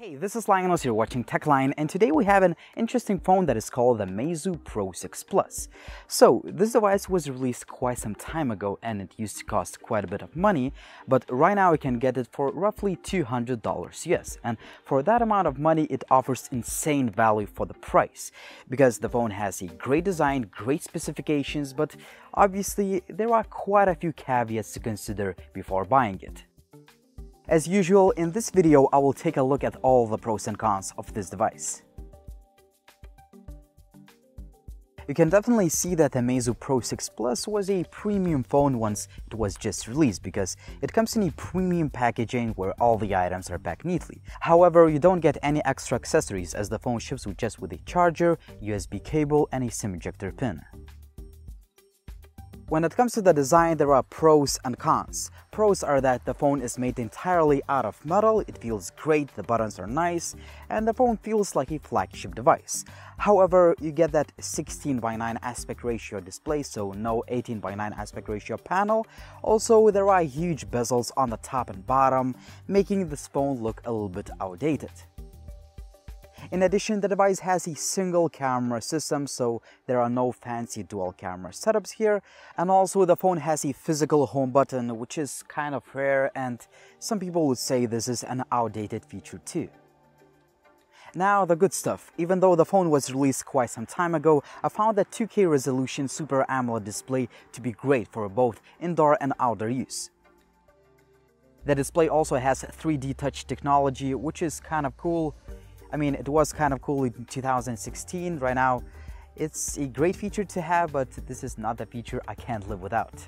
Hey, this is Lionel, you're watching TechLine, and today we have an interesting phone that is called the Meizu Pro 6 Plus. So, this device was released quite some time ago and it used to cost quite a bit of money, but right now you can get it for roughly $200 US, and for that amount of money it offers insane value for the price, because the phone has a great design, great specifications, but obviously there are quite a few caveats to consider before buying it. As usual, in this video, I will take a look at all the pros and cons of this device. You can definitely see that the Meizu Pro 6 Plus was a premium phone once it was just released, because it comes in a premium packaging where all the items are packed neatly. However, you don't get any extra accessories as the phone ships just with a charger, USB cable, and a SIM ejector pin. When it comes to the design, there are pros and cons. Pros are that the phone is made entirely out of metal, it feels great, the buttons are nice, and the phone feels like a flagship device. However, you get that 16:9 aspect ratio display, so no 18:9 aspect ratio panel. Also, there are huge bezels on the top and bottom, making this phone look a little bit outdated. In addition, the device has a single camera system, so there are no fancy dual camera setups here. And also the phone has a physical home button, which is kind of rare, and some people would say this is an outdated feature too. Now, the good stuff. Even though the phone was released quite some time ago, I found the 2K resolution Super AMOLED display to be great for both indoor and outdoor use. The display also has 3D touch technology, which is kind of cool. I mean, it was kind of cool in 2016. Right now, it's a great feature to have, but this is not a feature I can't live without.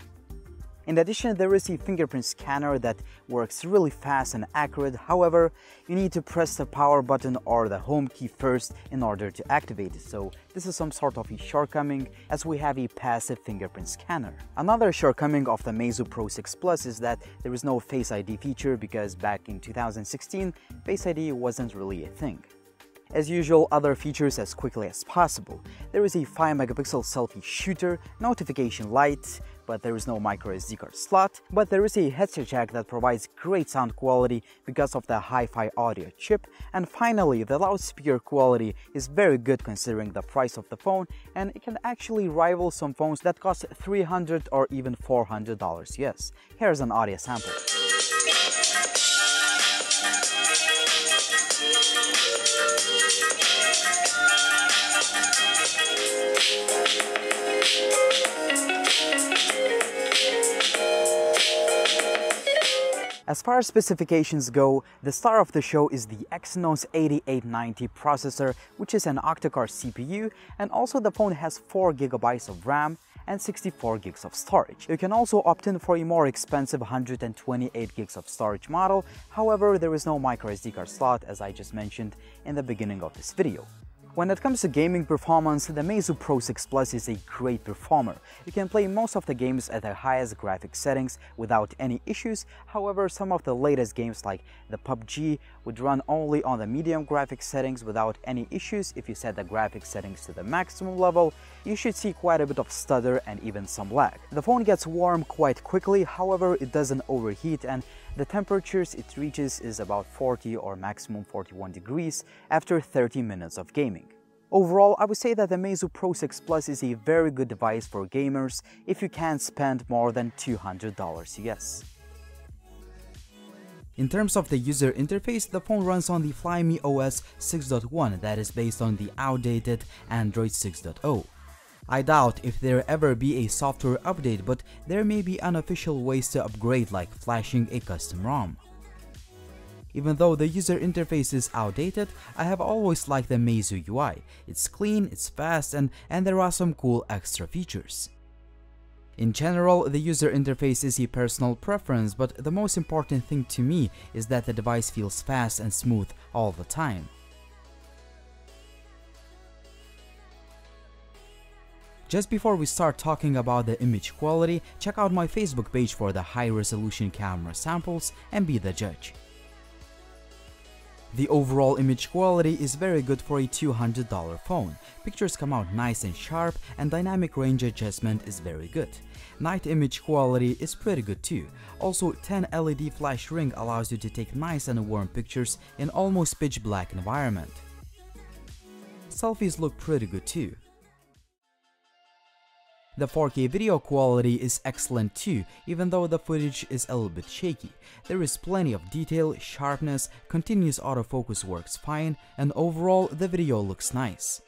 In addition, there is a fingerprint scanner that works really fast and accurate. However, you need to press the power button or the home key first in order to activate it. So this is some sort of a shortcoming, as we have a passive fingerprint scanner. Another shortcoming of the Meizu Pro 6 Plus is that there is no Face ID feature, because back in 2016, Face ID wasn't really a thing. As usual, other features as quickly as possible. There is a 5-megapixel selfie shooter, notification light, but there is no micro SD card slot. But there is a headset jack that provides great sound quality because of the hi-fi audio chip. And finally, the loudspeaker quality is very good considering the price of the phone, and it can actually rival some phones that cost $300 or even $400 US. Here's an audio sample. As far as specifications go, the star of the show is the Exynos 8890 processor, which is an octa-core CPU, and also the phone has 4 GB of RAM and 64 GB of storage. You can also opt in for a more expensive 128 GB of storage model. However, there is no micro SD card slot, as I just mentioned in the beginning of this video. When it comes to gaming performance, the Meizu Pro 6 Plus is a great performer. You can play most of the games at the highest graphics settings without any issues. However, some of the latest games like the PUBG would run only on the medium graphics settings without any issues. If you set the graphics settings to the maximum level, you should see quite a bit of stutter and even some lag. The phone gets warm quite quickly, however it doesn't overheat, and the temperatures it reaches is about 40 or maximum 41 degrees after 30 minutes of gaming. Overall, I would say that the Meizu Pro 6 Plus is a very good device for gamers if you can't spend more than $200 US. In terms of the user interface, the phone runs on the Flyme OS 6.1 that is based on the outdated Android 6.0. I doubt if there ever be a software update, but there may be unofficial ways to upgrade, like flashing a custom ROM. Even though the user interface is outdated, I have always liked the Meizu UI. It's clean, it's fast, and there are some cool extra features. In general, the user interface is a personal preference, but the most important thing to me is that the device feels fast and smooth all the time. Just before we start talking about the image quality, check out my Facebook page for the high-resolution camera samples and be the judge. The overall image quality is very good for a $200 phone. Pictures come out nice and sharp, and dynamic range adjustment is very good. Night image quality is pretty good too. Also, 10 LED flash ring allows you to take nice and warm pictures in almost pitch black environment. Selfies look pretty good too. The 4K video quality is excellent too, even though the footage is a little bit shaky. There is plenty of detail, sharpness, continuous autofocus works fine, and overall the video looks nice.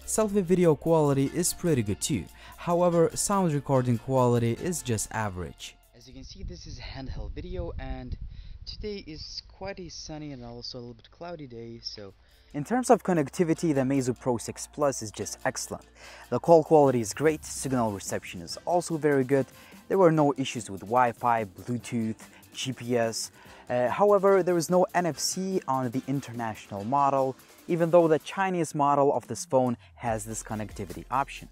Selfie video quality is pretty good too, however sound recording quality is just average. As you can see, this is a handheld video, and today is quite a sunny and also a little bit cloudy day, so in terms of connectivity, the Meizu Pro 6 Plus is just excellent. The call quality is great, signal reception is also very good. There were no issues with Wi-Fi, Bluetooth, GPS. However, there is no NFC on the international model, even though the Chinese model of this phone has this connectivity option.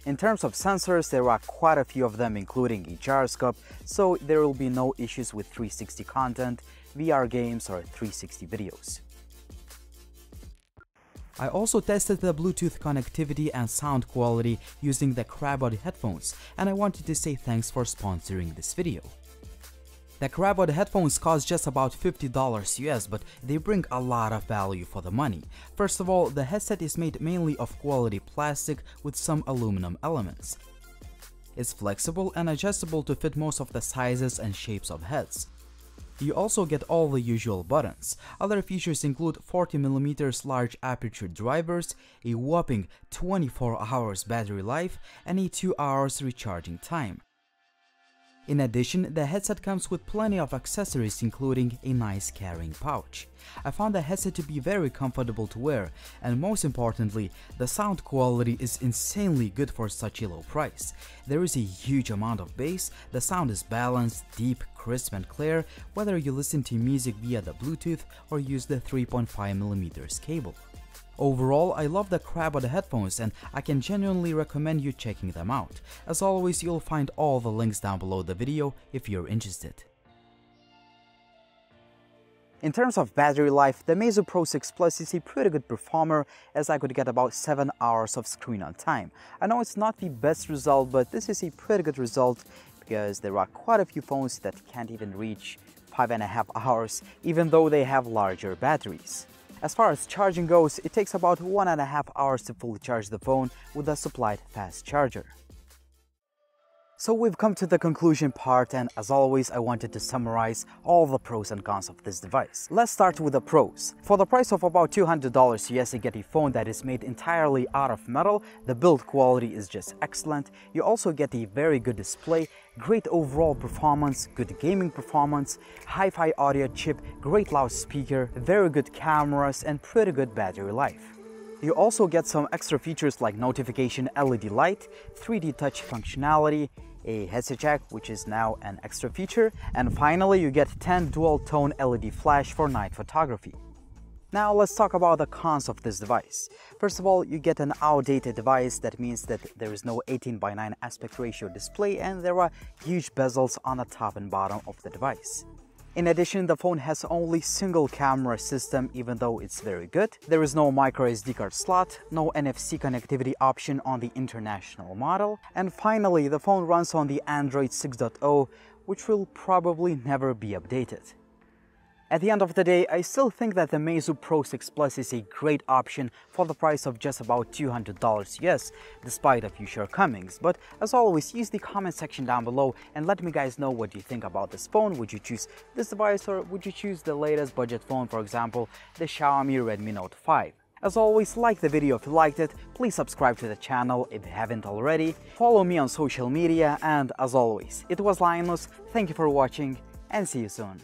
In terms of sensors, there are quite a few of them, including a gyroscope, so there will be no issues with 360 content, VR games, or 360 videos. I also tested the Bluetooth connectivity and sound quality using the Crabot headphones, and I wanted to say thanks for sponsoring this video. The Crabot headphones cost just about $50 US, but they bring a lot of value for the money. First of all, the headset is made mainly of quality plastic with some aluminum elements. It's flexible and adjustable to fit most of the sizes and shapes of heads. You also get all the usual buttons. Other features include 40mm large aperture drivers, a whopping 24 hours battery life, and a 2 hours recharging time. In addition, the headset comes with plenty of accessories, including a nice carrying pouch. I found the headset to be very comfortable to wear, and most importantly, the sound quality is insanely good for such a low price. There is a huge amount of bass, the sound is balanced, deep, crisp and clear, whether you listen to music via the Bluetooth or use the 3.5mm cable. Overall, I love the Crabot headphones, and I can genuinely recommend you checking them out. As always, you'll find all the links down below the video if you're interested. In terms of battery life, the Meizu Pro 6 Plus is a pretty good performer, as I could get about 7 hours of screen on time. I know it's not the best result, but this is a pretty good result because there are quite a few phones that can't even reach 5.5 hours, even though they have larger batteries. As far as charging goes, it takes about 1.5 hours to fully charge the phone with a supplied fast charger. So we've come to the conclusion part, and as always, I wanted to summarize all the pros and cons of this device. Let's start with the pros. For the price of about $200 US, you get a phone that is made entirely out of metal. The build quality is just excellent. You also get a very good display, great overall performance, good gaming performance, hi-fi audio chip, great loudspeaker, very good cameras, and pretty good battery life. You also get some extra features like notification LED light, 3D touch functionality, a headset jack, which is now an extra feature, and finally you get 10 dual tone LED flash for night photography. Now let's talk about the cons of this device. First of all, you get an outdated device. That means that there is no 18:9 aspect ratio display, and there are huge bezels on the top and bottom of the device. In addition, the phone has only single camera system, even though it's very good. There is no micro SD card slot, no NFC connectivity option on the international model, and finally, the phone runs on the Android 6.0, which will probably never be updated. At the end of the day, I still think that the Meizu Pro 6 Plus is a great option for the price of just about $200 US, despite a few shortcomings. But as always, use the comment section down below and let me guys know what you think about this phone. Would you choose this device, or would you choose the latest budget phone, for example, the Xiaomi Redmi Note 5? As always, like the video if you liked it, please subscribe to the channel if you haven't already, follow me on social media, and as always, it was Linus, thank you for watching, and see you soon.